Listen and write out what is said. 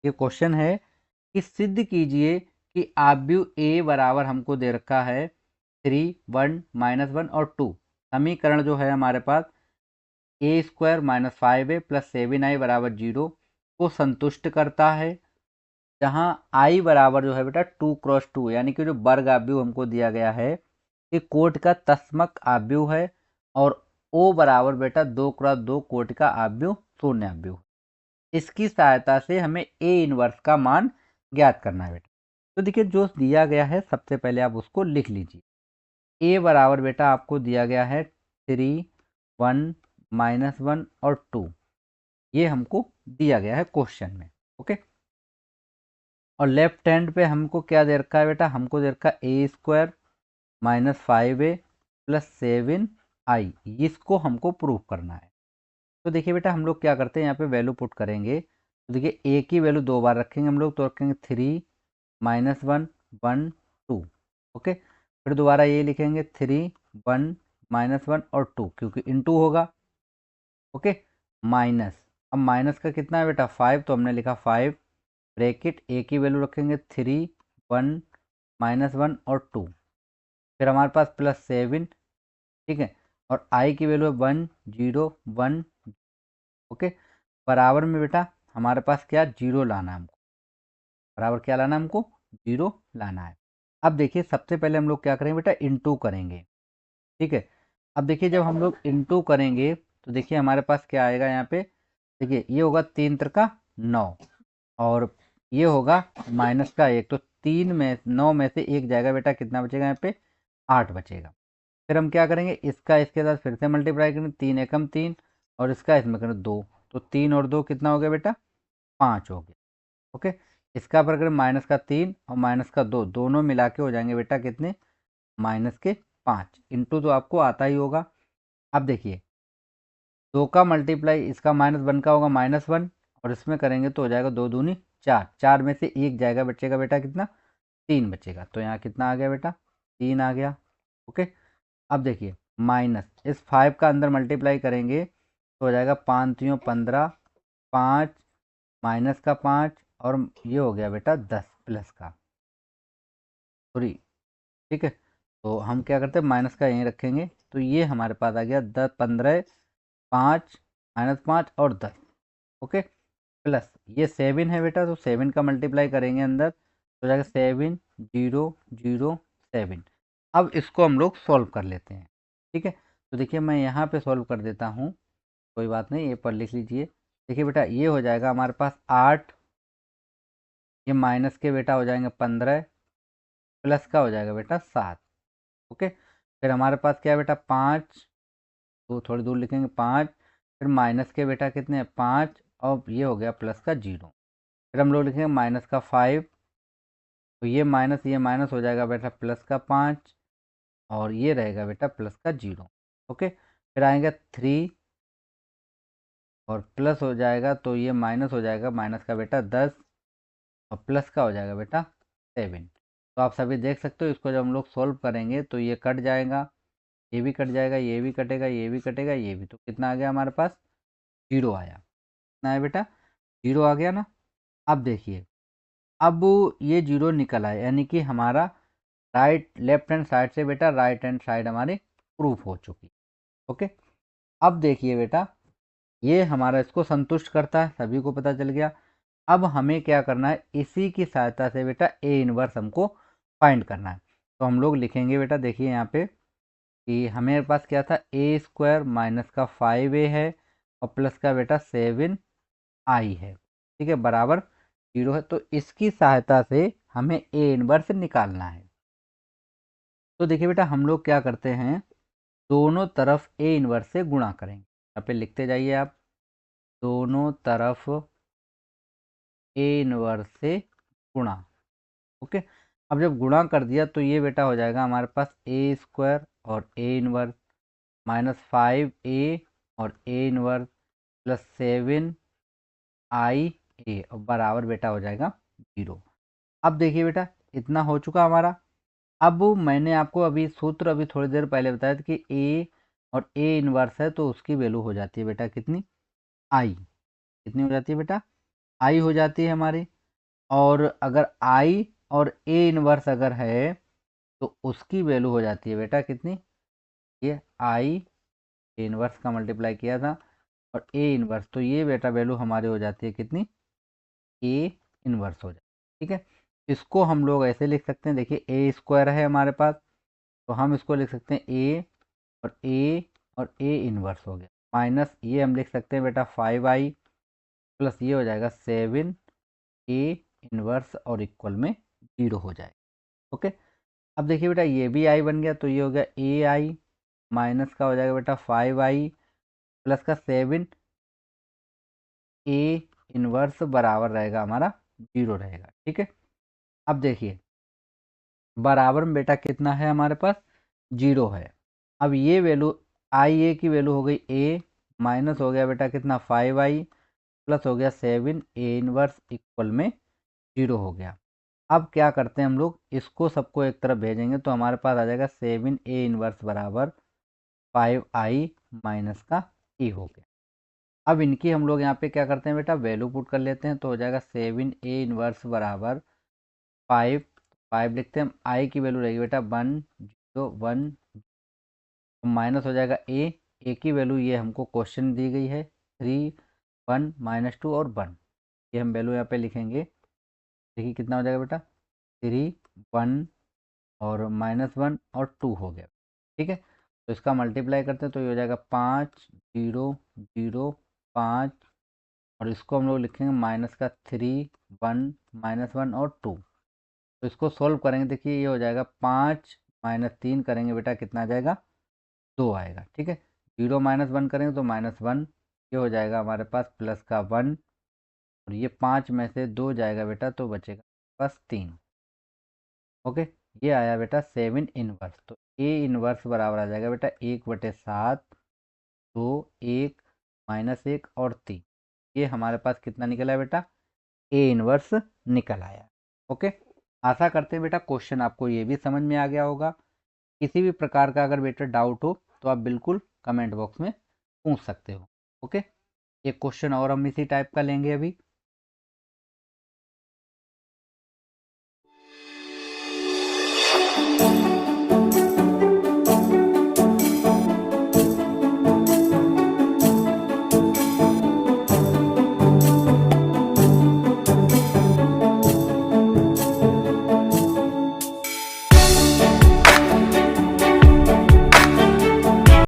ये क्वेश्चन है कि सिद्ध कीजिए कि आव्यूह ए बराबर हमको दे रखा है 3, 1, -1 और 2। समीकरण जो है हमारे पास a square minus 5a plus 7i बराबर 0 को संतुष्ट करता है, जहाँ i बराबर जो है बेटा 2×2 यानी कि जो वर्ग आव्यूह हमको दिया गया है ये कोट का तस्मक आव्यूह है, और o बराबर बेटा 2×2 कोट का आव्यूह शून्य आव्यूह। इसकी सहायता से हमें ए इनवर्स का मान ज्ञात करना है बेटा। तो देखिए जो दिया गया है सबसे पहले आप उसको लिख लीजिए। ए बराबर बेटा आपको दिया गया है 3, 1, -1 और 2। ये हमको दिया गया है क्वेश्चन में। ओके, और लेफ्ट हैंड पे हमको क्या दे रखा है बेटा, हमको दे रखा है ए square minus 5a plus 7i। इसको हमको प्रूव करना है। तो देखिए बेटा हम लोग क्या करते हैं, यहाँ पे वैल्यू पुट करेंगे। तो देखिए ए की वैल्यू 2 बार रखेंगे हम लोग, तो रखेंगे 3, -1, 1, 2। ओके, फिर दोबारा ये लिखेंगे 3, 1, -1 और 2, क्योंकि इनटू होगा। ओके, माइनस, अब माइनस का कितना है बेटा 5, तो हमने लिखा 5 ब्रैकेट ए की वैल्यू रखेंगे 3, 1, -1 और 2। फिर हमारे पास प्लस 7, ठीक है, और आई की वैल्यू है 1, 0, 1। ओके, बराबर में बेटा हमारे पास क्या जीरो लाना है हमको, बराबर क्या लाना है हमको, जीरो लाना है। अब देखिए सबसे पहले हम लोग क्या करेंगे बेटा, इनटू करेंगे। ठीक है, अब देखिए जब हम लोग इनटू करेंगे तो देखिए हमारे पास क्या आएगा यहाँ पे, देखिए ये होगा 3 त्रिका 9, और ये होगा माइनस का 1, तो 3 में 9 में से 1 जाएगा बेटा, कितना बचेगा यहाँ पे 8 बचेगा। फिर हम क्या करेंगे, इसका इसके साथ फिर से मल्टीप्लाई करेंगे, 3 एकम 3 और इसका इसमें करें 2, तो 3 और 2 कितना हो गया बेटा 5 हो गया। ओके, इसका पर करें माइनस का 3 और माइनस का 2, दोनों मिला के हो जाएंगे बेटा कितने, माइनस के 5। इंटू तो आपको आता ही होगा। अब देखिए 2 का मल्टीप्लाई इसका -1 का होगा -1, और इसमें करेंगे तो हो जाएगा 2 दूनी 4, 4 में से 1 जाएगा, बचेगा बेटा कितना 3 बचेगा। तो यहाँ कितना आ गया बेटा 3 आ गया। ओके, अब देखिए माइनस इस 5 का अंदर मल्टीप्लाई करेंगे तो हो जाएगा 5 3 15, 5 माइनस का 5, और ये हो गया बेटा 10 प्लस का, सॉरी, ठीक है। तो हम क्या करते हैं, माइनस का यहीं रखेंगे, तो ये हमारे पास आ गया 10, 15, 5 -5 और 10। ओके, प्लस ये 7 है बेटा, तो 7 का मल्टीप्लाई करेंगे अंदर तो हो जाएगा 7, 0, 0, 7। अब इसको हम लोग सॉल्व कर लेते हैं। ठीक है, तो देखिए मैं यहाँ पे सॉल्व कर देता हूँ, कोई बात नहीं, ये पर लिख लीजिए। देखिए बेटा ये हो जाएगा हमारे पास 8, ये माइनस के बेटा हो जाएंगे 15, प्लस का हो जाएगा बेटा 7। ओके, फिर हमारे पास क्या है बेटा 5, तो थोड़ी दूर लिखेंगे 5, फिर माइनस के बेटा कितने हैं 5, और ये हो गया प्लस का 0। फिर हम लोग लिखेंगे माइनस का 5, तो ये माइनस हो जाएगा बेटा प्लस का 5, और ये रहेगा बेटा प्लस का 0। ओके, फिर आएगा 3 और प्लस हो जाएगा, तो ये माइनस हो जाएगा माइनस का बेटा 10, और प्लस का हो जाएगा बेटा 7। तो आप सभी देख सकते हो, इसको जब हम लोग सोल्व करेंगे तो ये कट जाएगा, ये भी कट जाएगा, ये भी कटेगा, ये भी कटेगा, ये भी, तो कितना आ गया हमारे पास, जीरो आया। कितना है बेटा, जीरो आ गया ना। अब देखिए, अब ये जीरो निकल आया, यानी कि हमारा राइट लेफ्ट हैंड साइड से बेटा राइट हैंड साइड हमारी प्रूफ हो चुकी। ओके, अब देखिए बेटा ये हमारा इसको संतुष्ट करता है, सभी को पता चल गया। अब हमें क्या करना है, इसी की सहायता से बेटा ए इनवर्स हमको फाइंड करना है। तो हम लोग लिखेंगे बेटा, देखिए यहाँ पे कि हमारे पास क्या था, ए स्क्वायर माइनस का 5a है और प्लस का बेटा 7i है, ठीक है, बराबर 0 है। तो इसकी सहायता से हमें ए इनवर्स निकालना है। तो देखिए बेटा हम लोग क्या करते हैं, दोनों तरफ ए इनवर्स से गुणा करेंगे। यहाँ पे लिखते जाइए आप, दोनों तरफ ए इनवर्स से गुणा। ओके, अब जब गुणा कर दिया तो ये बेटा हो जाएगा हमारे पास ए स्क्वायर और ए इनवर्स -5a और A inverse plus 7i a, और बराबर बेटा हो जाएगा 0। अब देखिए बेटा इतना हो चुका हमारा। अब मैंने आपको अभी सूत्र अभी थोड़ी देर पहले बताया था कि ए और ए इनवर्स है तो उसकी वैल्यू हो जाती है बेटा कितनी, आई, कितनी हो जाती है बेटा आई हो जाती है हमारी। और अगर आई और ए इनवर्स अगर है तो उसकी वैल्यू हो जाती है बेटा कितनी, ये आई ए इनवर्स का मल्टीप्लाई किया था और ए इनवर्स, तो ये बेटा वैल्यू हमारी हो जाती है कितनी, ए इनवर्स हो जाए। ठीक है, इसको हम लोग ऐसे लिख सकते हैं, देखिए ए स्क्वायर है हमारे पास, तो हम इसको लिख सकते हैं ए और ए और ए इनवर्स हो गया, माइनस ये हम लिख सकते हैं बेटा 5i प्लस ये हो जाएगा 7 ए इनवर्स और इक्वल में 0 हो जाए। ओके, अब देखिए बेटा ये भी आई बन गया, तो ये हो गया ए आई माइनस का हो जाएगा बेटा 5i प्लस का 7 ए इनवर्स बराबर रहेगा हमारा 0 रहेगा। ठीक है, अब देखिए बराबर में बेटा कितना है हमारे पास, 0 है। अब ये वैल्यू आई ए की वैल्यू हो गई ए, माइनस हो गया बेटा कितना 5i प्लस हो गया 7 ए इनवर्स इक्वल में 0 हो गया। अब क्या करते हैं हम लोग, इसको सबको एक तरफ भेजेंगे तो हमारे पास आ जाएगा 7 ए इनवर्स बराबर 5i माइनस का ए हो गया। अब इनकी हम लोग यहाँ पे क्या करते हैं बेटा, वैल्यू पुट कर लेते हैं, तो हो जाएगा 7 ए इनवर्स बराबर 5 लिखते हैं हम, आई की वैल्यू रहेगी बेटा 1 0 1, माइनस हो जाएगा ए की वैल्यू ये हमको क्वेश्चन दी गई है 3 1 -2 और 1, ये हम वैल्यू यहाँ पे लिखेंगे। देखिए कितना हो जाएगा बेटा 3 1 और -1 और 2 हो गया। ठीक है, तो इसका मल्टीप्लाई करते हैं तो ये हो जाएगा 5 0 0 5, और इसको हम लोग लिखेंगे माइनस का 3 1 -1 और 2। तो इसको सोल्व करेंगे, देखिए ये हो जाएगा 5 - 3 करेंगे बेटा कितना आ जाएगा, 2 आएगा। ठीक है, 0 - 1 करेंगे तो -1, ये हो जाएगा हमारे पास प्लस का 1, और ये 5 में से 2 जाएगा बेटा तो बचेगा बस 3। ओके, ये आया बेटा 7 इनवर्स, तो ए इनवर्स बराबर आ जाएगा बेटा 1/7 2 1 -1 और 3, ये हमारे पास कितना निकला है बेटा, ए इनवर्स निकल आया। ओके, आशा करते हैं बेटा क्वेश्चन आपको ये भी समझ में आ गया होगा। किसी भी प्रकार का अगर बेटा डाउट हो तो आप बिल्कुल कमेंट बॉक्स में पूछ सकते हो। ओके, एक क्वेश्चन और हम इसी टाइप का लेंगे अभी।